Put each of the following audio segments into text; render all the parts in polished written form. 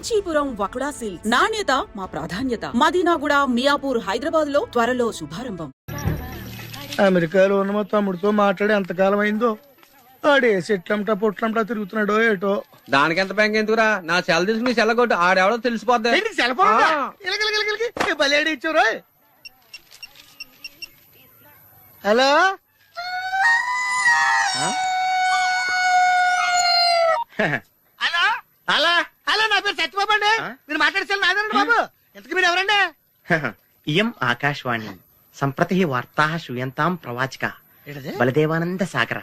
Kanchipuram వకుడా silks నాణ్యత మా ప్రాధాన్యత. మదీనాగూడ, మియాపూర్, హైదరాబాద్ లో త్వరలో శుభారంభం. అమెరికాలో ఉన్న మా తమ్ముడితో మాట్లాడి ఎంతకాలం అయిందో. ఆడే చెట్లంటా పొట్లంటా తిరుగుతున్నాడో ఏటో. దానికి ఎంత బ్యాంక్ ఎందుకురా, నా సెల్ తీసుకుని సెల్లగొట్టు, ఆడెవడో తెలిసిపోద్ది. బలేడి ఇచ్చారు. హలో హలో హలో హలో, నా పేరు సత్యబాబు అండి. మీరు మాట్లాడేసారు నాదండి బాబు. ఎంతకు మీరు ఎవరండి? ఇయం ఆకాశవాణి సంప్రతి వార్తా శ్రూయంతాం ప్రవాచక బలదేవానంద సాగర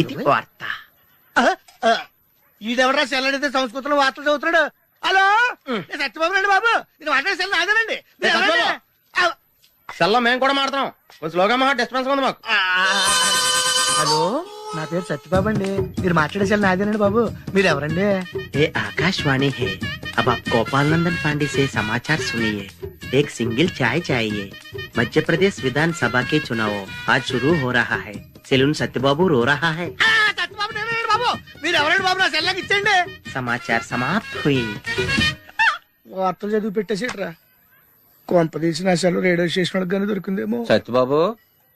ఇది వార్త. ఈడెవరా సెల్లడితే సంస్కృతంలో వార్తలు చదువుతున్నాడు. హలో నేను సత్యబాబు అండి బాబు. నేను మాట్లాడేసారు నాదేనండి. మీరు ఎవరండి? సెల్లో మేము కూడా మాడతాం. కొంచెం స్లోగా మా డిస్టర్బెన్స్ ఉంది మాకు. హలో నా పేరు సత్యబాబు అండి. మీరు మాట్లాడేసారు నాదేనండి బాబు. మీరు ఎవరండి? ये आकाशवाणी है. अब आप गोपाल नंदन पांडे से समाचार सुनिए. एक सिंगल चाय चाहिए. मध्य प्रदेश विधानसभा के चुनाव आज शुरू हो रहा है. सेलून सत्यबाबू रो रहा है. సత్యబాబు నేనండి బాబు. మీరు ఎవరండి బాబు? నా సెల్లాకి ఇచ్చండి. समाचार समाप्त हुई. వార్తలు చదివి పెట్టేసేట్రా. కొంపదీసి నా సెల్ రేడియో స్టేషన్ గానీ దొరికిందేమో. సత్యబాబు,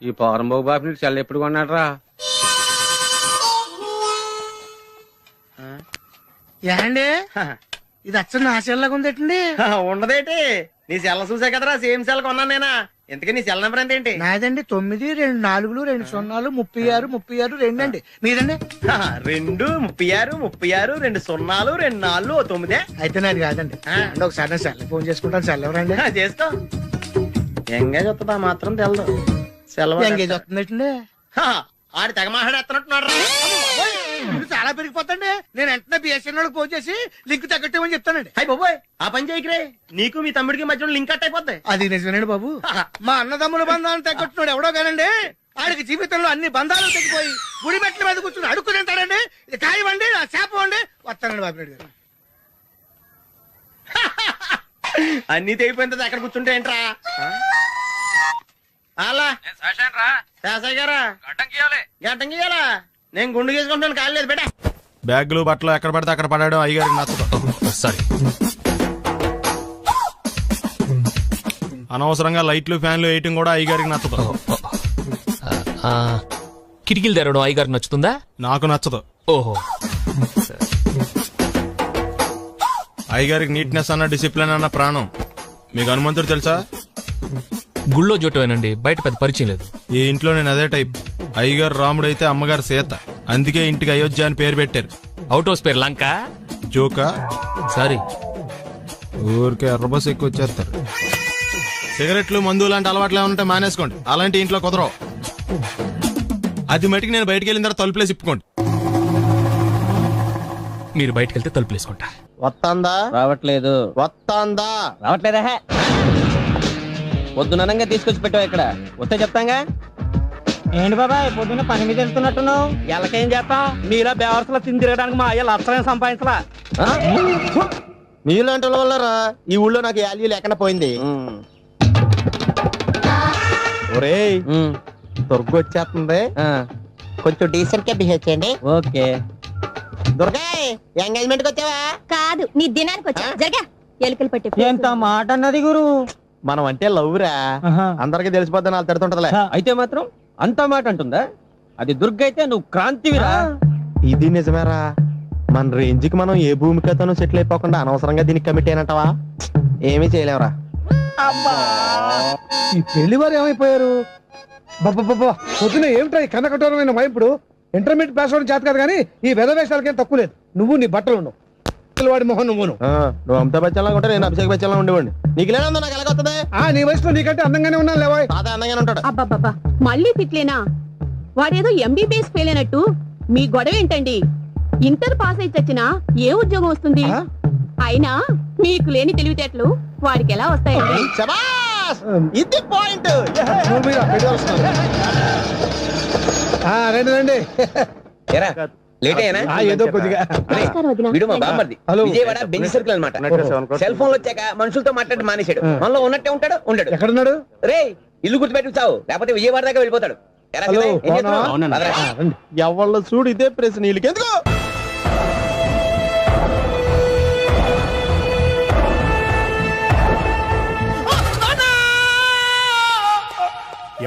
ఈ పౌరంబాబు బాబు నీకు సెల్ ఎప్పుడు కొన్నాడరా? ఏండి ఇది అచ్చ నా సెల్లాగా ఉందేటండి. ఉండదేటి, నీ సెల్ల చూసా కదరా సేమ్ సెల్ కొన్నాను నేనా. ఎందుకే నీ సెల్ నెంబర్ ఎంతేంటి? నాదండి 9 2 4 2 0 36 36 2 అండి. మీదండి? 2 36 36 2 0 2 4 9. అయితే నాది కాదండి. అంటే ఒకసారి నా సెల్ ఫోన్ చేసుకుంటాను. సెల్ ఎవరండి? చేసుకో. ఎంగేజ్ వస్తుందా మాత్రం తెలదు. సెలవు ఎంగేజ్ వస్తుందండి. ఆడి తెగ మాట్లాడేస్తున్నట్టున్నాడు. ఇది చాలా పెరిగిపోతండి. నేను వెంటనే బిఎస్ఎన్ ఫోన్ చేసి లింక్ తగ్గట్టేమని చెప్తానండి. అయ్యి బాబోయ్, ఆ పని చేయకరే. నీకు మీ తమ్ముడికి మధ్యలో లింక్ కట్ అయిపోద్ది. అది నిజమేనండి బాబు. మా అన్నదమ్ముల బంధాలను తగ్గట్టున్నాడు ఎవడో కానండి. ఆడికి జీవితంలో అన్ని బంధాలు తగ్గిపోయి గుడి మెట్ల మీద కూర్చుని అడుక్కు తింటాడండి. ఇది కాయవండి, నా చేప అండి. వస్తానండి బాబు గారు. అన్ని తెగిపోయింది. ఎక్కడ కూర్చుంటే ఏంట్రా? అలా శాసయ్య గారా గడ్డం గీయాలా? నేను గుండు గీసుకుంటాను. కాలేదు బేటా. బ్యాగులు బట్టలు ఎక్కడ పడితే అక్కడ పడడం అయ్యగారికి నచ్చదు. సారీ. అనవసరంగా లైట్లు ఫ్యాన్లు వేయటం కూడా అయ్యగారికి నచ్చదు. కిటికీలు తెరవడం అయ్యగారికి నచ్చుతుందా? నాకు నచ్చదు. ఓహో. అయ్యగారికి నీట్నెస్ అన్న డిసిప్లిన్ అన్న ప్రాణం. మీకు హనుమంతుడు తెలుసా? గుళ్ళో జోటమేనండి, బయట పెద్ద పరిచయం లేదు. ఈ ఇంట్లో నేను అదే టైప్. అయ్యగారు రాముడు అయితే అమ్మగారు సీత. అందుకే ఇంటికి అయోధ్య అని పేరు పెట్టారు. అవుట్ హౌస్ పేరు లంక. జోకా? సారీ. ఊరికే ఎర్రబస్ ఎక్కువ వచ్చేస్తారు. సిగరెట్లు మందు లాంటి అలవాట్లు ఏమంటే మానేసుకోండి. అలాంటి ఇంట్లో కుదరవు. అది మటుకు నేను బయటకు వెళ్ళిన తర్వాత తలుపులేసి ఇప్పుకోండి. మీరు బయటకు వెళ్తే తలుపులు వేసుకుంటా. వస్తాందా? రావట్లేదు. వస్తాందా? రావట్లేదా? పొద్దునంగా తీసుకొచ్చి పెట్టావు ఇక్కడ. వస్తే చెప్తాంగా. ఏంటి బాబాయ్ పొద్దున్న పని మీద వెళ్తున్నట్టున్నావు? ఎలాకేం చేస్తాం? మీలా బేవర్సలో తిని తిరగడానికి మా అయ్య లక్షణం సంపాదించలా. మీలాంటి వల్లరా ఈ ఊళ్ళో నాకు వాల్యూ లేకుండా పోయింది. ఒరేయ్, దుర్గ వచ్చేస్తుంది. కొంచెం డీసెంట్ గా బిహేవ్ చేయండి. ఓకే. దుర్గా, ఎంగేజ్మెంట్ కి వచ్చావా? కాదు, నీ దినానికి వచ్చా. జరగా ఎలుకలు పట్టి. ఎంత మాట అన్నది గురు. మనం అంటే లవ్రా. అందరికి తెలిసిపోద్ది. నాలుగు తడుతుంటదిలే. అయితే మాత్రం అంత మాట అంటుందా? అది దుర్గ అయితే నువ్వు క్రాంతివిరా. ఇది నిజమేరా. మన రేంజ్ కి మనం ఏ భూమికతోనూ సెటిల్ అయిపోకుండా అనవసరంగా దీనికి కమిట్ అయినట్టవా? ఏమీ చేయలేవురా. ఈ పెళ్లి వారు ఏమైపోయారు? బాబా పొద్దున ఏమిటా ఈ కన్నకఠోరమైన వైపుడు? ఇంటర్మీడియట్ పాస్ అవడం చేత కాదు కానీ ఈ వెధవేషాలకేం తక్కువ లేదు. నువ్వు నీ బట్టలు ఉన్నావు, వాడి మొహన్ నువ్వును. నువ్వు అమితాబ్ బచ్చన్ లాగా ఉంటే నేను అభిషేక్ బచ్చన్ లాగా ఉండేవాడిని. నీకు లేనందో నాకు ఎలాగొస్తుంది? నీ వయసులో నీకంటే అందంగానే ఉన్నాను లేవా? తాత అందంగానే ఉంటాడు. అబ్బాబ్బా మళ్ళీ తిట్లేనా? వాడేదో ఎంబీబీఎస్ ఫెయిల్ అయినట్టు మీ గొడవ ఏంటండి? ఇంటర్ పాస్ అయి చచ్చినా ఏ ఉద్యోగం వస్తుంది? అయినా మీకు లేని తెలివితేటలు వాడికి ఎలా వస్తాయండి? ఇది పాయింట్. రండి రండి. లేట్ అయినా ఏదో కొద్దిగా. వీడు మా బామ్మర్ది. విజయవాడ బెంచ్ సర్కిల్ అన్నమాట. సెల్ ఫోన్ వచ్చాక మనుషులతో మాట్లాడి మానేశాడు. మనలో ఉన్నట్టే ఉంటాడు. ఉండడు. ఎక్కడున్నాడు? రే, ఇల్లు గుర్తుపెట్టి చావు, లేకపోతే విజయవాడ దాకా వెళ్ళిపోతాడు. ఎవళ్ళ చూడు ఇదే ప్రశ్న. వీళ్ళకి ఎందుకు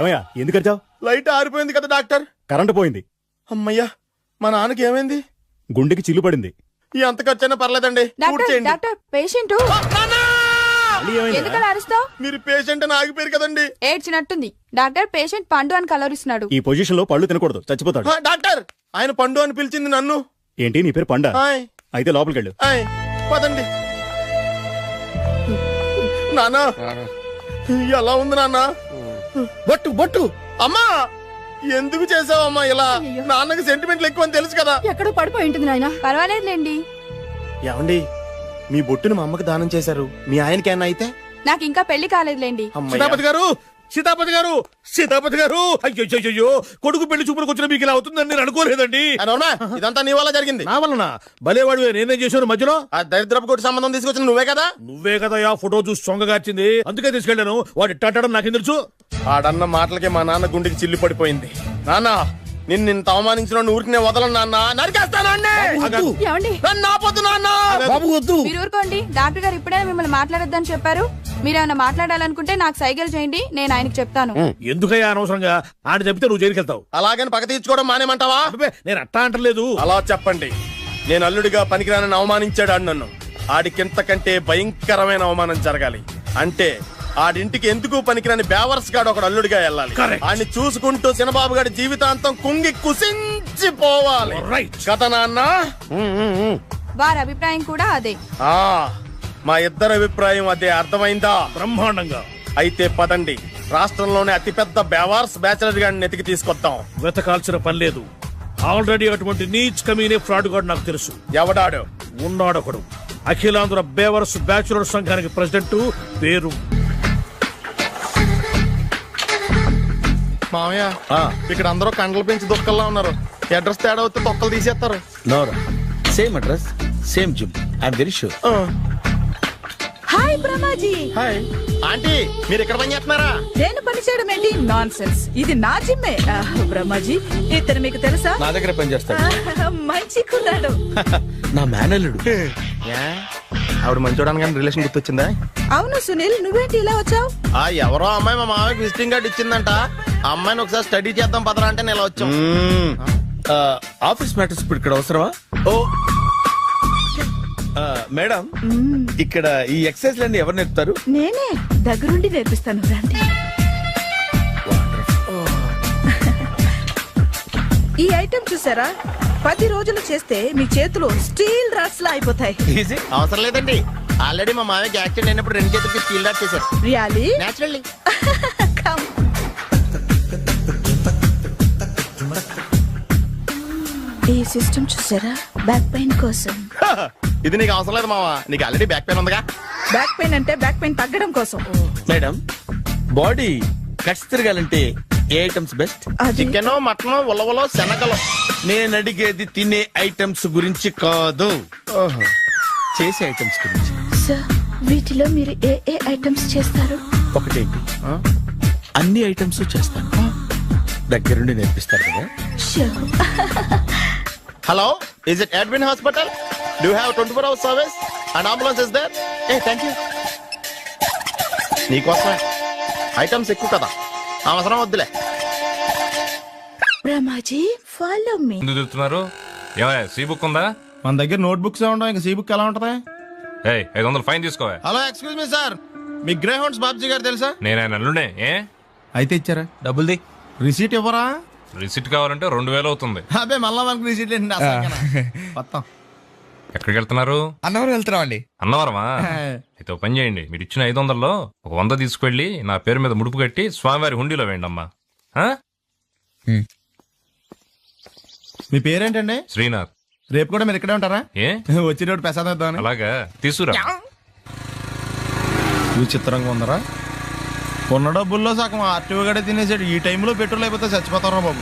ఏమయ్యా ఎందుకు వచ్చావు? లైట్ ఆరిపోయింది కదా డాక్టర్. కరెంటు పోయింది. అమ్మయ్యా, మా నాన్నకి ఏమైంది? గుండెకి చిల్లు పడింది. ఎంత ఖర్చైనా పర్లేదండి, పూడ్చేయండి. డాక్టర్ పేషెంట్ ఎందుకలా అరుస్తావు? మీరు పేషెంట్ అని ఆగిపోయారు కదండి. ఏడ్చినట్టుంది. డాక్టర్ పేషెంట్ పండు అని కలవరిస్తున్నాడు. ఈ పొజిషన్ లో పళ్ళు తినకూడదు, చచ్చిపోతాడు. డాక్టర్, ఆయన పండు అని పిలిచింది నన్ను. ఏంటి నీ పేరు పండా? ఆయ్, అయితే లోపలికి వెళ్ళు. ఆయ్, పదండి. నాన్న ఎలా ఉంది నాన్న? బొట్టు బొట్టు. అమ్మా, ఎందుకు చేసావమ్మా ఇలా? నాన్నకి సెంటిమెంట్లు ఎక్కువ అని తెలుసు కదా. ఎక్కడో పడిపోయి ఉంటుంది నాయన. పర్వాలేదులేండి. ఏమండి, మీ బొట్టును మా అమ్మకి దానం చేశారు, మీ ఆయనకి ఏమన్నా అయితే? నాకు ఇంకా పెళ్లి కాలేదులేండి. సీతాపతి గారు, సీతాపతి గారు, సీతాపతి గారు, అయ్యో కొడుకు పెళ్లి చూపులకు వచ్చిన మీకు ఇలా అవుతుందని నేను అనుకోలేదండి. ఇదంతా నీ వల్ల జరిగింది. నా వలన భలేవాడు నేనేం చేశాను మధ్యలో? ఆ దరిద్రపు కొట్టి సంబంధం తీసుకొచ్చిన నువ్వే కదా. నువ్వే కదా ఆ ఫోటో చూసి సొంగగార్చింది, అందుకే తీసుకెళ్ళాను. వాడు ఇట్టాడడం నాకేం తెలుసు? ఆడన్న మాటలకి మా నాన్న గుండెకి చిల్లి పడిపోయింది. నాన్న, నిన్ను ఇంత అవమానించిన ఊరికి వదలను నాన్న, నరికేస్తాను. ఏమండి? నన్ను ఆపొద్దు నాన్న. బాబు వద్దు. మీరు ఊరుకోండి. డాక్టర్ గారు ఇప్పుడే మిమ్మల్ని మాట్లాడొద్దని చెప్పారు. మీరేమైనా మాట్లాడాలనుకుంటే నాకు సైగలు చేయండి, నేను ఆయనకి చెప్తాను. ఎందుకయ్యా అనవసరంగా ఆడ చెప్తే నువ్వు జైలుకెళ్తావు? అలాగని పక్క తీర్చుకోవడం మానేమంటావా? అబ్బే, నేను అట్టా అంటలేదు. అలా చెప్పండి. నేను అల్లుడిగా పనికిరానని అవమానించాడు ఆడు నన్ను. ఆడికింతకంటే భయంకరమైన అవమానం జరగాలి. అంటే ఆడింటికి ఎందుకు పనికిరాని బేవర్స్ గాడు ఒకడు అల్లుడిగా వెళ్ళాలి. ఆడిని చూసుకుంటూ చిన్నబాబు గారి జీవితాంతం కుంగి కుసించిపోవాలి. కదా నాన్న? వారి అభిప్రాయం కూడా అదే. ఆ, మా ఇద్దరి అభిప్రాయం అదే. అర్థమైందా? బ్రహ్మాండంగా. అయితే పదండి, రాష్ట్రంలోనే అతిపెద్ద బేవార్స్ బ్యాచిలర్ గాడిని ఎతికి తీసుకొద్దాం. వెతకాల్సిన పని లేదు. ఆల్రెడీ అటువంటి నీచ్ కమీనే ఫ్రాడ్ గాడు నాకు తెలుసు. ఎవడాడు? ఉన్నాడొకడు. అఖిలాంధ్ర బేవర్స్ బ్యాచులర్ సంఘానికి ప్రెసిడెంట్, పేరు మామయ్య. ఇక్కడ అందరూ కండలు పెంచి దుక్కల్లా ఉన్నారు. అడ్రస్ తేడా వస్తే తొక్కలు తీసేస్తారు. Nora, same address, same gym. I'm very sure. Hi Brahmaji. Hi aunty, మీరు ఇక్కడ పని చేస్తున్నారా? నేను పని చేయడం ఏంటి? Nonsense. ఇది నా జిమ్మే. బ్రహ్మాజీ, ఇతను మీకు తెలుసా? నా దగ్గర పని చేస్తాడు. మంచి కుర్రాడు. నా మేనల్లుడు. ఆవిడ మంచోడానికి కానీ రిలేషన్ గుర్తొచ్చిందా? అవును సునీల్, నువ్వేంటి ఇలా వచ్చావు? ఆ ఎవరో అమ్మాయి మా మామయ్యకి విజిటింగ్ కార్డు ఇచ్చిందంట. ఆ అమ్మాయిని ఒకసారి స్టడీ చేద్దాం పదరా అంటే నేను ఇలా వచ్చాం. ఆఫీస్ మ్యాటర్స్ ఇప్పుడు ఇక్కడ అవసరమా? ఓ మేడం, ఇక్కడ ఈ ఎక్సర్సైజ్ లన్నీ ఎవరు నేర్పుతారు? నేనే దగ్గరుండి నేర్పిస్తాను, రండి. ఈ ఐటెం చూసారా? 10 రోజులు చేస్తే మీ చేతులు స్టీల్ రాట్స్ లా అయిపోతాయి. అవసరం లేదండి, ఆల్రెడీ మా మామయ్యకి యాక్సిడెంట్ అయినప్పుడు 2 చేతులకి స్టీల్ డాట్ చేశారు. రియల్లీ? నేచురల్లీ. కమ్. ఈ సిస్టమ్ చూసారా? బ్యాక్ పెయిన్ కోసం. ఇది నీకు అవసరం లేదు మావా, నీకు ఆల్రెడీ బ్యాక్ పెయిన్ ఉందిగా. బ్యాక్ పెయిన్ అంటే బ్యాక్ పెయిన్ తగ్గడం కోసం. మేడం, బాడీ కట్స్ తిరగాలంటే ఏ ఐటమ్స్ బెస్ట్? చికెన్, మటన్, ఉలవలో, శనగలు. నేను అడిగేది తినే ఐటమ్స్ గురించి కాదు, చేసే ఐటమ్స్ గురించి. సార్, వీటిలో మీరు ఏ ఏ ఐటమ్స్ చేస్తారు? ఒకటేంటి, అన్ని ఐటమ్స్ చేస్తాను. దగ్గరుండి నేర్పిస్తారు కదా. Hello, is it admin hospital? Do have 24 hours service and ambulance is there? Thank you. నీకోసమే. ఐటమ్స్ ఎక్కువ కదా, అవసరం వద్దులే. Brahmaji, follow me. ఎందుకు తిరుగుతున్నారు? ఏమయ్య, సీ బుక్ ఉందా? మన దగ్గర నోట్ బుక్స్ ఉండవు, ఇంకా సీ బుక్ ఎలా ఉంటది? 500 ఫైన్ తీసుకోవా. హలో, ఎక్స్క్యూజ్ మీ సార్, మీ గ్రే హౌండ్స్ బాబ్జీ గారు తెలుసా? నేను ఆయన అల్లుడే. ఏ అయితే ఇచ్చారా? డబ్బుల్ది. రిసీట్ ఇవ్వరా? రిసిట్ కావాలంటే 2000 అవుతుంది. అదే మళ్ళా మనకు రిసీట్ మొత్తం. ఎక్కడికి వెళ్తున్నారు? అన్నవరం వెళ్తున్నాం అండి. అన్నవరమా? అయితే ఒక పని చేయండి, మీరు ఇచ్చిన 500లో ఒక 100 తీసుకెళ్లి నా పేరు మీద ముడుపు కట్టి స్వామివారి హుండీలో వేయండి అమ్మా. మీ పేరేంటండి? శ్రీనాథ్. రేపు కూడా మీరు ఇక్కడే ఉంటారా? ఏ వచ్చినప్పుడు ప్రసాదం ఇద్దామని. అలాగా, తీసుకురా. విచిత్రంగా ఉందరా, ఉన్న డబ్బుల్లో సగం ఆర్టీఓ గడే తినేసాడు. ఈ టైంలో పెట్రోల్ అయిపోతే చచ్చిపోతారా బాబు.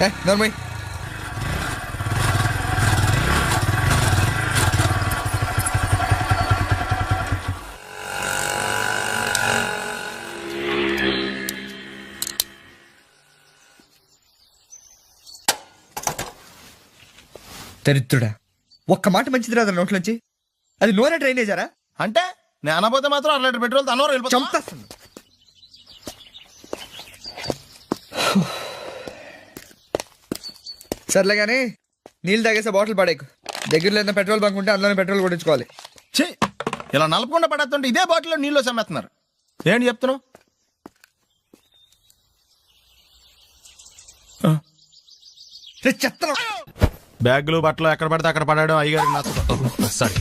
దరిద్రుడా, ఒక్క మాట మంచిది రాదు నోట్లోంచి. అది నూనె డ్రైనేజారా? అంటే నేను అనబోతే మాత్రం 1 లీటర్ పెట్రోల్ తనవారు వెళ్ళిపోతాం. సర్లే కానీ నీళ్ళు తాగేసే బాటిల్ పడేకు. దగ్గరలో ఏదైనా పెట్రోల్ బంక్ ఉంటే అందులోనే పెట్రోల్ కొట్టించుకోవాలి. ఛీ, ఇలా నలపకుండా పడేస్తుంటే ఇదే బాటిల్లో నీళ్ళు సమ్మేస్తున్నారు. ఏంటి చెప్తున్నావు? చెత్త బ్యాగులు బట్టలు ఎక్కడ పడితే అక్కడ పడడం అయ్యగారికి నచ్చదు. సారీ.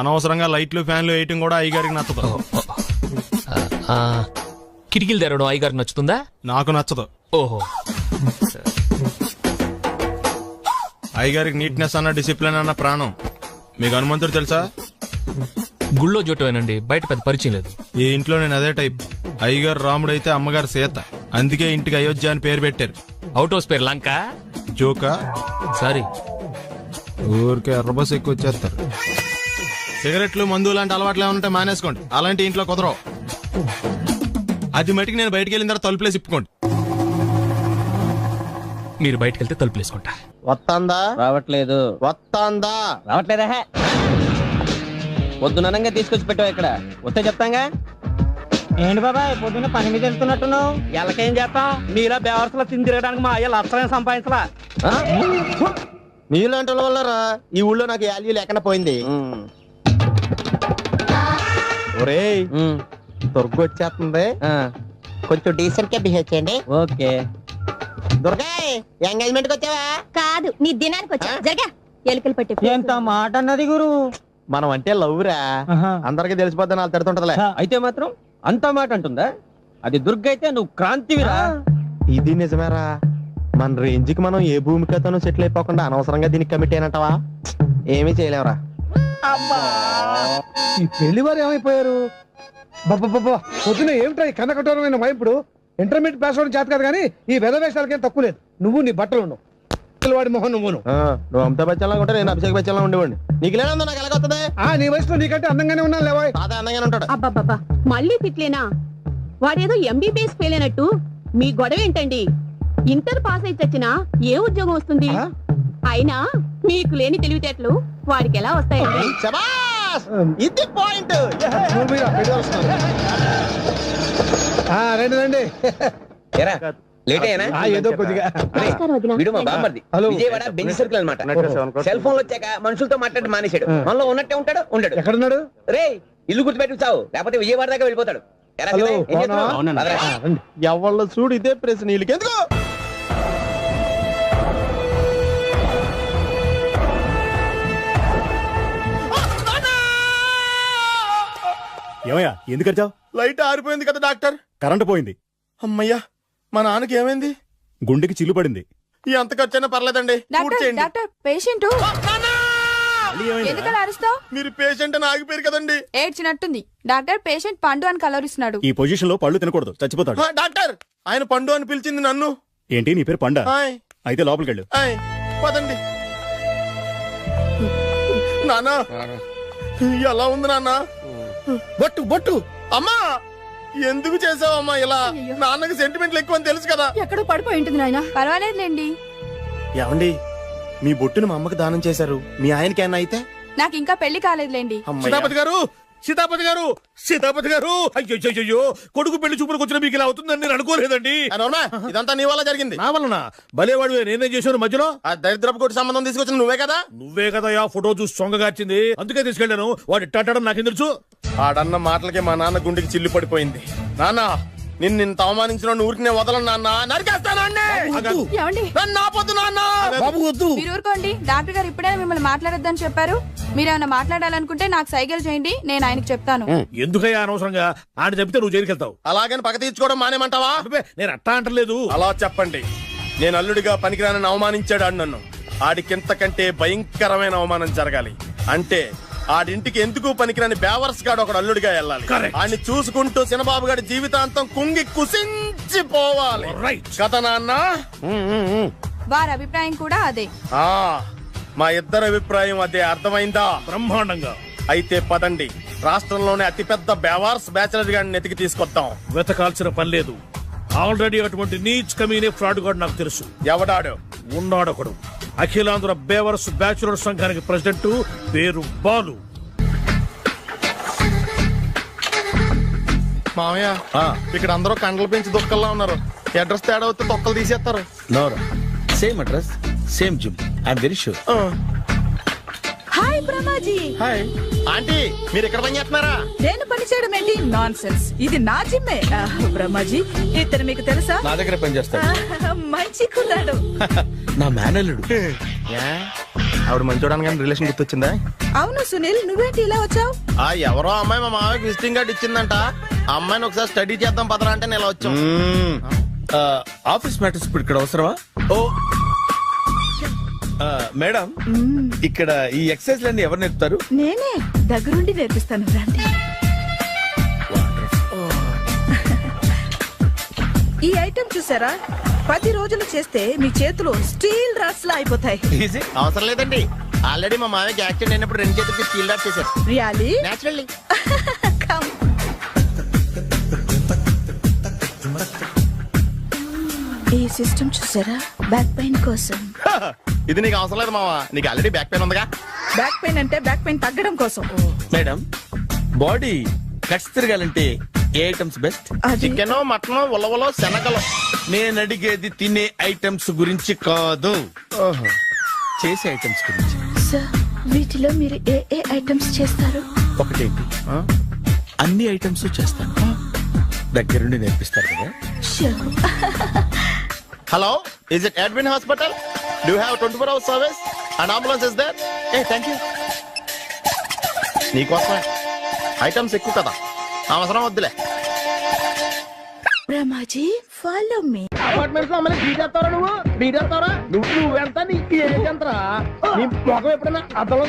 అనవసరంగా లైట్లు ఫ్యాన్లు వేయటం కూడా అయ్యగారికి నచ్చదు. కిటికీలు తెరవడం అయ్యగారికి నచ్చుతుందా? నాకు నచ్చదు. ఓహో. అయ్యగారికి నీట్నెస్ అన్న డిసిప్లిన్ అన్న ప్రాణం. మీకు హనుమంతుడు తెలుసా? గుళ్ళో జోటమేనండి, బయట పెద్ద పరిచయం లేదు. ఈ ఇంట్లో నేను అదే టైప్. అయ్యగారు రాముడు అయితే అమ్మగారు సీత. అందుకే ఇంటికి అయోధ్య అని పేరు పెట్టారు. అవుట్ హౌస్ పేరు లంక. జోకా? సారీ. ఊరికే ఎర్రబస్ ఎక్కువ వచ్చేస్తారు. సిగరెట్లు మందు లాంటి అలవాట్లు ఏమంటే మానేసుకోండి. అలాంటి ఇంట్లో కుదరవు. అది మటుకు నేను బయటికి వెళ్ళిన తర్వాత తలుపులేసి ఇప్పుకోండి. మీరు బయటకు వెళ్తే తలుపులు వేసుకుంటా. వస్తాందా? రావట్లేదు. వస్తాందా? రావట్లేదా? పొద్దుననంగా తీసుకొచ్చి పెట్టావు ఇక్కడ. వస్తే చెప్తాంగా. ఏంటి బాబాయ్ పొద్దున్న పని మీద వెళ్తున్నట్టున్నావు? ఎలాకేం చేస్తాం? మీలా బేవర్సలో తిని తిరగడానికి మా అయ్య లక్షణం సంపాదించలా. మీలాంటి వాళ్ళ వల్లరా ఈ ఊళ్ళో నాకు వాల్యూ లేకుండా పోయింది. ఒరేయ్, దుర్గ వచ్చేస్తుంది. కొంచెం డీసెంట్ గా బిహేవ్ చేయండి. ఓకే. దుర్గా, ఎంగేజ్మెంట్ కి వచ్చావా? కాదు, నీ దినానికి వచ్చా. జరగా ఎలుకలు పట్టి ఎంత మాట అన్నది గురు. మనం అంటే లవ్ రా. అందరికి తెలిసిపోద్ది నాకు తిడుతుంటదిలే. అయితే మాత్రం అంత మాట అంటుందా? అది దుర్గ అయితే నువ్వు క్రాంతివిరా. ఇది నిజమేరా. మన రేంజ్ కి మనం ఏ భూమికతోనూ సెటిల్ అయిపోకుండా అనవసరంగా దీనికి కమిట్ అయినట్టవా? ఏమీ చేయలేవురా. ఈ పెళ్లి వారు ఏమైపోయారు? పొద్దున ఏమిటా ఈ కన్నకఠోరమైన వైపుడు? ఇంటర్మీడియట్ పాస్ అవడం చేత కాదు కానీ ఈ వెధవేషాలకేం తక్కువ లేదు. నువ్వు నీ బట్టలు ఉండవు, వాడి మొహం నువ్వును. నువ్వు అమితాబ్ బచ్చన్ లాగా ఉంటే నేను అభిషేక్ బచ్చన్ లాగా ఉండేవాడిని. నీకు లేనందో నాకు ఎలాగొస్తుంది? నీ వయసులో నీకంటే అందంగానే ఉన్నాను లేవా? తాత అందంగానే ఉంటాడు. అబ్బాబ్బా, మళ్ళీ తిట్లేనా? వాడేదో ఎంబీబీఎస్ ఫెయిల్ అయినట్టు మీ గొడవ ఏంటండి? ఇంటర్ పాస్ అయి చచ్చినా ఏ ఉద్యోగం వస్తుంది? అయినా మీకు లేని తెలివితేటలు వాడికి ఎలా వస్తాయండి? ఇది పాయింట్. రండి రండి. లేట్ అయినా ఏదో కొద్దిగా. వీడు మా బామ్మర్ది. విజయవాడ బెంజ్ సర్కిల్ అన్నమాట. సెల్ ఫోన్ వచ్చాక మనుషులతో మాట్లాడి మానేశాడు. మనలో ఉన్నట్టే ఉంటాడు ఉండడు. ఎక్కడున్నాడు? రే, ఇల్లు గుర్తుపెట్టి చావు, లేకపోతే విజయవాడ దాకా వెళ్ళిపోతాడు. ఎవళ్ళ చూడు ఇదే ప్రశ్న. వీళ్ళకి ఎందుకు? ఏమయ్యా ఎందుకు వచ్చావు? లైట్ ఆరిపోయింది కదా డాక్టర్. కరెంటు పోయింది. అమ్మయ్యా, మా నాన్నకి ఏమైంది? గుండెకి చిల్లు పడింది. ఎంత ఖర్చైనా పర్లేదండి. డాక్టర్, పేషెంట్ ఎందుకలా అరుస్తావు? మీరు పేషెంట్ అని ఆగిపోయారు కదండి. ఏడ్చినట్టుంది. డాక్టర్, పేషెంట్ పండు అని కలరిస్తున్నాడు. ఈ పొజిషన్ లో పళ్ళు తినకూడదు, చచ్చిపోతాడు. డాక్టర్, ఆయన పండు అని పిలిచింది నన్ను. ఏంటి నీ పేరు పండా? ఆయ్. అయితే లోపలికి వెళ్ళు. పదండి. నాన్న, ఎలా ఉంది నాన్న? బొట్టు బొట్టు. అమ్మా, ఎందుకు చేసావమ్మా ఇలా? నాన్నకి సెంటిమెంట్లు ఎక్కువ అని తెలుసు కదా. ఎక్కడో పడిపోయి ఉంటుంది నాయన. పర్వాలేదులేండి. ఏమండి, మీ బొట్టును మా అమ్మకి దానం చేశారు. మీ ఆయనకి ఏమన్నా అయితే? నాకు ఇంకా పెళ్లి కాలేదులేండి. సీతాపతి గారు, సీతాపతి గారు, సీతాపతి గారు. అయ్యో, కొడుకు పెళ్లి చూపులకు వచ్చిన మీకు ఇలా అవుతుందని నేను అనుకోలేదండి. ఇదంతా నీ వల్ల జరిగింది. నా వలన? భలేవాడు, నేనేం చేశాను మధ్యలో? ఆ దరిద్రపు కొట్టి సంబంధం తీసుకొచ్చిన నువ్వే కదా. నువ్వే కదా ఆ ఫోటో చూసి సొంగగార్చింది. అందుకే తీసుకెళ్ళాను. వాడు ఇట్టాడడం నాకేం తెలుసు? ఆడన్న మాటలకి మా నాన్న గుండెకి చిల్లు పడిపోయింది. నాన్న, నిన్ను అవమానించిన ఊరికి నేను వదలను నాన్న. నరికేస్తానండి. మీరు ఊరుకోండి. డాక్టర్ గారు ఇప్పుడే మిమ్మల్ని మాట్లాడొద్దని చెప్పారు. మీరేమైనా మాట్లాడాలనుకుంటే నాకు సైగలు చేయండి, నేను ఆయనకు చెప్తాను. ఎందుకయ్యా అనవసరంగా? ఆయన చెప్తే నువ్వు జైలుకెళ్తావు. అలాగని పక్క తీర్చుకోవడం మానేమంటావా? నేను అట్టా అంటలేదు. అలా చెప్పండి. నేను అల్లుడిగా పనికిరానని అవమానించాడు ఆడు నన్ను. ఆడికింతకంటే భయంకరమైన అవమానం జరగాలి. అంటే ఆడింటికి ఎందుకు పనికిరాని బేవర్స్ గాడు ఒకడు అల్లుడిగా వెళ్ళాలి. ఆడిని చూసుకుంటూ చిన్నబాబు గారి జీవితాంతం కుంగి కుసించిపోవాలి కదా నాన్న. వారి అభిప్రాయం కూడా అదే. మా ఇద్దరు అభిప్రాయం అదే. అర్థమైందా? బ్రహ్మాండంగా. అయితే పదండి, రాష్ట్రంలోనే అతిపెద్ద బేవార్స్ బ్యాచిలర్ గాడిని ఎతికి తీసుకొద్దాం. వెతకాల్సిన పని లేదు. ఆల్రెడీ అటువంటి నీచ్ కమీనే ఫ్రాడ్ గాడు నాకు తెలుసు. ఎవడాడు? ఉన్నాడొకడు. అఖిలాంధ్ర బేవర్స్ బ్యాచులర్ సంఘానికి ప్రెసిడెంట్, పేరు బాలు. మామయ్య, ఇక్కడ అందరూ కండలు పెంచి దుఃఖంలా ఉన్నారు. అడ్రస్ తేడా వస్తే తొక్కలు తీసేస్తారు. Nora same address same gym I'm very sure. Hi Brahmaji. Hi aunty, మీరు ఇక్కడ పని చేస్తున్నారా? నేను పని చేయడం ఏంటి? Nonsense. ఇది నా జిమ్మే. బ్రహ్మాజీ, ఇతను మీకు తెలుసా? నా దగ్గర పని చేస్తాడు. మంచి కుర్రాడు. నా మేనల్లుడు. ఆవిడ మంచోడానికి కానీ రిలేషన్ గుర్తొచ్చిందా? అవును సునీల్, నువ్వేంటి ఇలా వచ్చావు? ఎవరో అమ్మాయి మా మామయ్యకి విజిటింగ్ కార్డు ఇచ్చిందంట. ఆ అమ్మాయిని ఒకసారి స్టడీ చేద్దాం పదరా అంటే నేను ఇలా వచ్చాం. ఆఫీస్ మ్యాటర్స్ ఇప్పుడు ఇక్కడ అవసరమా? ఓ మేడం, ఇక్కడ ఈ ఎక్సర్సైజ్ లన్నీ ఎవరు నేర్పుతారు? నేనే దగ్గరుండి నేర్పిస్తాను, రండి. ఈ ఐటెం చూసారా? 10 రోజులు చేస్తే మీ చేతులు స్టీల్ రాట్స్ లా అయిపోతాయి. అవసరం లేదండి, ఆల్రెడీ మా మామయ్యకి యాక్సిడెంట్ అయినప్పుడు 2 చేతులకి స్టీల్ డాట్ చేశారు. రియల్లీ? నేచురల్లీ. కమ్. ఈ సిస్టమ్ చూసారా? బ్యాక్ పెయిన్ కోసం. ఇది నీకు అవసరం లేదు మావా, నీకు ఆల్రెడీ బ్యాక్ పెయిన్ ఉందిగా. బ్యాక్ పెయిన్ అంటే బ్యాక్ పెయిన్ తగ్గడం కోసం. మేడం, బాడీ కట్స్ తిరగాలంటే ఏ ఐటమ్స్ బెస్ట్? చికెన్, మటన్, ఉలవలో, శనగలు. నేను అడిగేది తినే ఐటమ్స్ గురించి కాదు, చేసే ఐటమ్స్ గురించి. సార్, వీటిలో మీరు ఏ ఏ ఐటమ్స్ చేస్తారు? ఒకటేంటి, అన్ని ఐటమ్స్ చేస్తాను. దగ్గరుండి నేర్పిస్తారు కదా. Hello, is it admin hospital? Do you have 24 hours service and ambulance is there? Thank you. నీకోసమే ఐటమ్స్ ఎక్కువ కదా, అవసరం వద్దులే. బ్రహ్మాజీ, ఫాలో మీ. అపార్ట్మెంట్స్ లో అమ్మని బీటేస్తారా? నువ్వెంత నీకు ఏంటంతరా? నీ మొఖం ఎప్పుడైనా అద్దంలో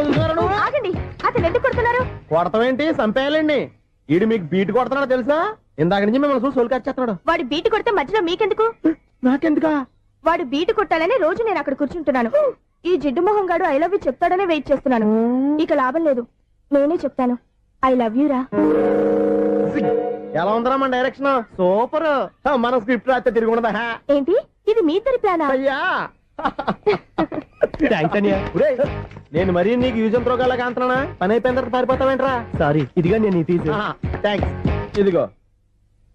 చూసారా నువ్వు? ఆగండి, అతను ఎందుకు కొడుతున్నారు? కొడతావేంటి? చంపేయాలండి. ఈడు మీకు బీట్ కొడుతున్నాడు తెలుసా? ఇందాక నుంచి మిమ్మల్ని చూసి సోల్కి వచ్చేస్తున్నాడు. వాడు బీటు కొడితే మధ్యలో మీకెందుకు? నాకెందుకా? వాడు బీటు కొట్టాలని రోజు నేను అక్కడ కూర్చుంటున్నాను. ఈ జిడ్డు మొహం గాడు ఐ లవ్ యూ చెప్తాడనే వెయిట్ చేస్తున్నాను. ఇక లాభం లేదు, నేనే చెప్తాను. ఐ లవ్ యూ రా. ఎలా ఉందరా మన డైరెక్షన్? సూపర్. మన స్క్రిప్ట్ రాస్తే తిరిగి ఉండదా? ఏంటి ఇది మీ ఇద్దరి ప్లానా? అయ్యా నేను మరీ నీకు యూజ్ అంత రోగాలాగా అంటున్నా. పని అయిపోయిన తర్వాత పారిపోతావేంట్రా? సారీ, ఇదిగా నేను తీసి. థ్యాంక్స్. ఇదిగో,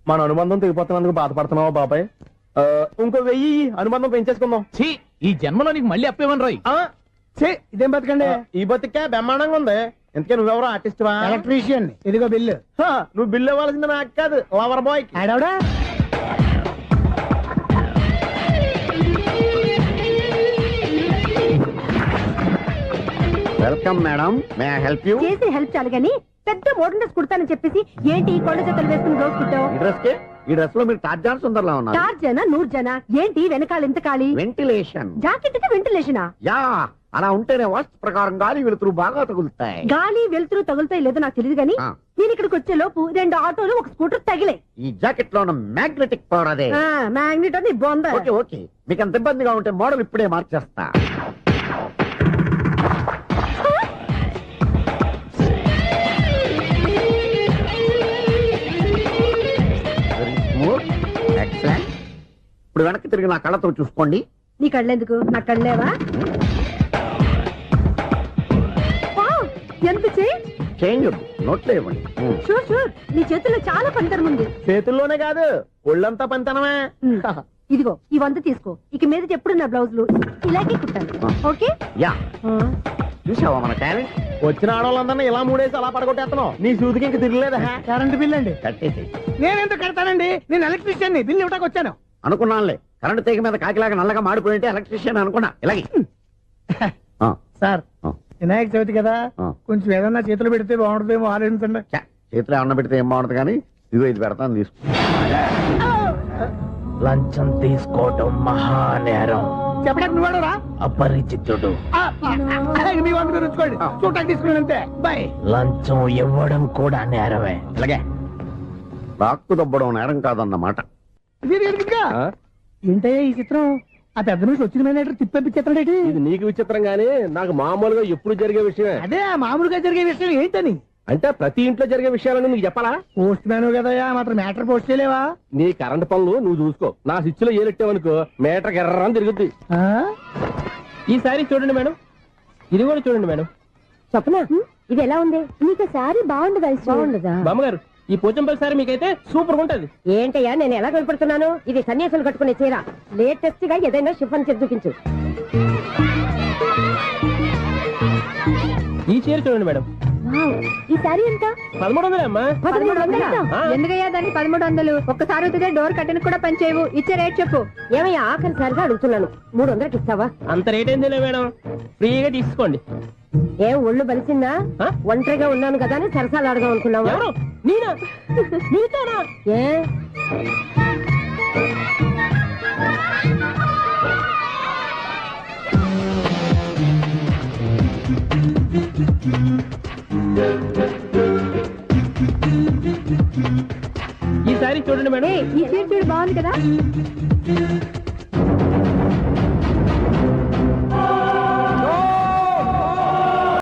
మన అనుబంధం తెగిపోతున్నందుకు బాధపడుతున్నావా బాబాయ్? ఇంకో 1000 అనుబంధం పెంచేసుకుందాం. ఈ జన్మలో నీకు మళ్ళీ అప్పేమని రాయి. ఇదేం బతకండి? ఈ బతికే బ్రహ్మాండంగా ఉంది. ఎందుకే నువ్వెవరో ఆర్టిస్ట్ వా? ఎలక్ట్రీషియన్. ఇదిగో బిల్లు. నువ్వు బిల్లు ఇవ్వాల్సింది నాకు కాదు, లవర్ బాయ్. ఆడవడా? Welcome madam, may I help you? చేసి హెల్ప్ చాలు గాని పెద్ద మోడల్ డ్రెస్ కుడతానని చెప్పేసి ఏంటి ఈ కొండ జతలు వేసుకుని బ్లౌజ్ కుట్టావు? ఈ డ్రెస్ లో మీరు టార్జాన్ సుందర్లా ఉన్నారు. 4 జన 100 జన ఏంటి వెనకాల ఎంత ఖాళీ? వెంటిలేషన్. జాకెట్ కి వెంటిలేషనా? యా, అలా ఉంటేనే వాస్తు ప్రకారం గాలి వెలుతురు బాగా తగులుతాయి. గాలి వెలుతురు తగులుతాయి లేదో నాకు తెలియదు గానీ నేను ఇక్కడికి వచ్చే లోపు 2 ఆటోలు 1 స్కూటర్ తగిలే. ఈ జాకెట్ లో ఉన్న మ్యాగ్నెటిక్ పవర్ అదే. మ్యాగ్నెట్ అని బొంద. ఓకే, మీకు అంత ఇబ్బందిగా ఉంటే మోడల్ ఇప్పుడే మార్చేస్తా. ఇప్పుడు వెనక్కి తిరిగి నా కళ్ళతో చూసుకోండి. నీ కళ్ళెందుకు? నా కళ్ళేవా? ఎంత చేంజ్ నోట్లో ఇవ్వండి. షూర్ షూర్, నీ చేతుల్లో చాలా పనితనం ఉంది. చేతుల్లోనే కాదు, ఒళ్ళంతా పనితనమే. ఇదిగో ఈ 100 తీసుకో. ఇక మీద ఎప్పుడు నా బ్లౌజులు ఇలాగే కుట్టాను. ఓకే? యా, చూసావా మన టాలెంట్? వచ్చిన ఆడవాళ్ళందరినీ ఇలా మూడేసి అలా పడగొట్టేస్తున్నావు. నీ సూదికి ఇంక తిరగలేదా? కరెంట్ బిల్ అండి. కట్టేసి. నేనెందుకు కడతానండి? నేను ఎలక్ట్రీషియన్. బిల్ ఇవ్వడానికి వచ్చాను. అనుకున్నానులే, కరెంట్ తీగ మీద కాకిలాగా నల్లగా మాడిపోయింటే ఎలక్ట్రీషియన్ అనుకున్నా. ఇలాగే సార్, వినాయక చవితి కదా, కొంచెం ఏదన్నా చేతులు పెడితే బాగుంటుందేమో ఆలోచించండి. చేతిలో అన్న పెడితే ఏం బాగుంటుంది కానీ ఇదిగో ఇది పెడతాను, తీసుకో. లంచం తీసుకోవటం మహానేరం. చెప్పడానికి నువ్వాడరా? అపరిచితుడు. మీ వంద మీరు ఉంచుకోండి, చూడటానికి తీసుకుని అంతే. బాయ్. లంచం ఇవ్వడం కూడా నేరమే. ఇలాగే రాక్కు దబ్బడం నేరం కాదన్నమాట. ఏంటయ్యా ఈ చిత్రం? ఆ పెద్ద నుంచి వచ్చిన మేనేటర్ తిప్పించేస్తాడేటి? ఇది నీకు విచిత్రం గానీ నాకు మామూలుగా ఎప్పుడు జరిగే విషయమే. అదే మామూలుగా జరిగే విషయం ఏంటని? అంటే ప్రతి ఇంట్లో జరిగే విషయాలను నీకు చెప్పాలా? పోస్ట్ మ్యాన్ కదయ్యా, మాత్రం మ్యాటర్ పోస్ట్ చేయలేవా? నీ కరెంట్ పనులు నువ్వు చూసుకో. నా స్విచ్ లో ఏలెట్టావనుకో మీటర్ ఎర్రని తిరుగుద్ది. ఈసారి చూడండి మేడం, ఇది కూడా చూడండి మేడం. చెప్పనా? ఇది ఎలా ఉంది? నీకు సారీ బాగుండదా? బాగుండదా? బామ్మగారు, ఈ పోచంపల్లి సారీ మీకైతే సూపర్ ఉంటది. ఏంటయ్యా నేను ఎలా కనపడుతున్నాను? ఇది సన్యాసులు కట్టుకునే చీర. లేటెస్ట్ గా ఏదైనా షిఫాన్ చేసి చూపించు. ఈ చీర చూడండి మేడం. ఈ సారీ ఎంత? 1300 అమ్మా. 1300? ఎందుకయ్యా దానికి 1300? ఒక్కసారి అవుతుందే డోర్ కట్టను కూడా పనిచేయవు. ఇచ్చే రేట్ చెప్పు. ఏమయ్యా ఆఖరిసారిగా అడుగుతున్నాను, 300కి ఇస్తావా? అంత రేట్ ఏందిలే మేడం, ఫ్రీగా తీసుకోండి. ఏం ఒళ్ళు బలిసిందా? ఒంటరిగా ఉన్నాను కదా అని సరసాలు అడదాం అనుకున్నావా? ఎవరు? నేనా? నీతోనా? ఏ ఈ సారీ చూడండి మేడం. ఈ చీర చూడు బాగుంది కదా.